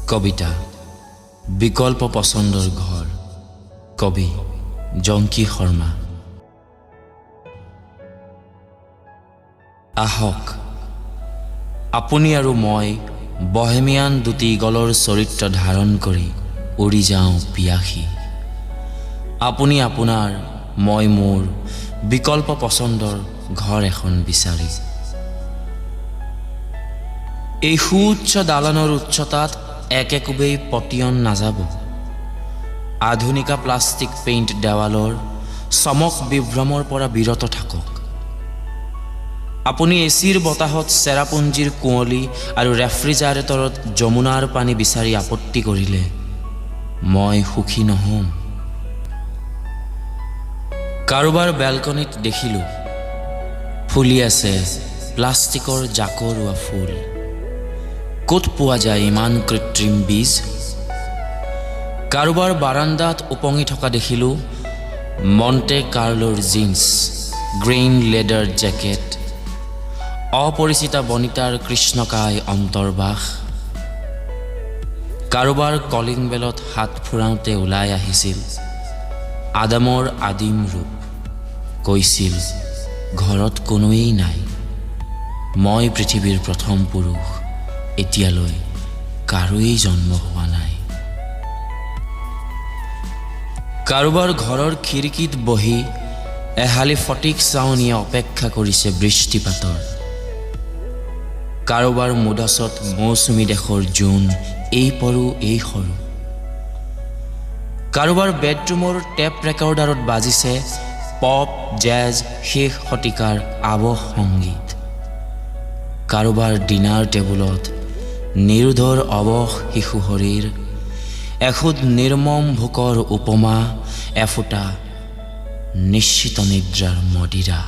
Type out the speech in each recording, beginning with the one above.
কবিতা বিকল্প পছন্দৰ ঘৰ কবি জংকি শৰ্মা আহক আপুনি আৰু মই বহেমিয়ান দুটি গলৰ চৰিত্ৰ ধাৰণ কৰি উৰি যাওঁ পিয়াসী আপুনি আপোনাৰ মই মোৰ বিকল্প পছন্দৰ ঘৰ এখন বিচাৰি এই সুউচ্চ দালানৰ উচ্চতাত একেকোবেই পতিয়ন নাযাব আধুনিকা প্লাষ্টিক পেইণ্ট দেৱালৰ চমক বিভ্ৰমৰ পৰা বিৰত থাকক আপুনি এচিৰ বতাহত চেৰাপুঞ্জীৰ কুঁৱলী আৰু ৰেফ্ৰিজাৰেটৰত যমুনাৰ পানী বিচাৰি আপত্তি কৰিলে মই সুখী নহম কাৰোবাৰ বেলকনিত দেখিলোঁ ফুলি আছে প্লাষ্টিকৰ জাকৰোৱা ফুল ক'ত পোৱা যায় ইমান কৃত্ৰিম বীজ কাৰোবাৰ বাৰান্দাত উপঙি থকা দেখিলোঁ মণ্টে কাৰ্লোৰ জিন্স গ্ৰেইন লেডাৰ জেকেট অপৰিচিতা বনিতাৰ কৃষ্ণকায় অন্তৰ্বাস কাৰোবাৰ কলিং বেলত হাত ফুৰাওঁতে ওলাই আহিছিল আদামৰ আদিম ৰূপ কৈছিল ঘৰত কোনোৱেই নাই মই পৃথিৱীৰ প্ৰথম পুৰুষ এতিয়ালৈ কাৰোৱেই জন্ম হোৱা নাই কাৰোবাৰ ঘৰৰ খিৰিকীত বহি এহালি ফটিক চাউনিয়ে অপেক্ষা কৰিছে বৃষ্টিপাতৰ কাৰোবাৰ মুদাচত মৌচুমী দেশৰ জোন এই পৰো এই সৰু কাৰোবাৰ বেডৰুমৰ টেপ ৰেকৰ্ডাৰত বাজিছে পপ জেজ শেষ শতিকাৰ আৱহ সংগীত কাৰোবাৰ ডিনাৰ টেবুলত নিৰুধৰ অৱশ শিশু শৰীৰ এখুদ নিৰ্মম ভোকৰ উপমা এফুটা নিশ্চিত নিদ্ৰাৰ মদিৰা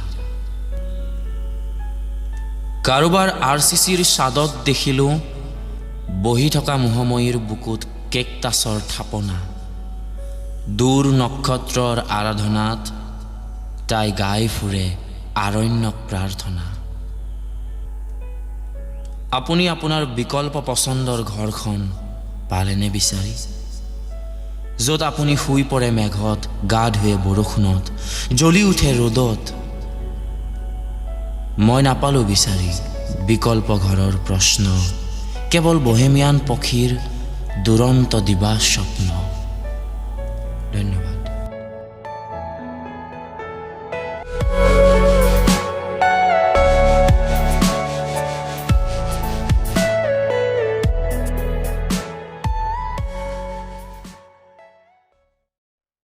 কাৰোবাৰ RCCৰ ছাদত দেখিলোঁ বহি থকা মোহময়ীৰ বুকুত কেকটাছৰ থাপনা দূৰ নক্ষত্ৰৰ আৰাধনাত তাই গাই ফুৰে আৰণ্যক প্ৰাৰ্থনা আপুনি আপোনাৰ বিকল্প পছন্দৰ ঘৰখন পালেনে বিচাৰি য'ত আপুনি শুই পৰে মেঘত গা ধুৱে বৰষুণত জ্বলি উঠে ৰ'দত মই নাপালোঁ বিচাৰি বিকল্প ঘৰৰ প্ৰশ্ন কেৱল বহেমিয়ান পক্ষীৰ দুৰন্ত দিবা স্বপ্ন ধন্যবাদ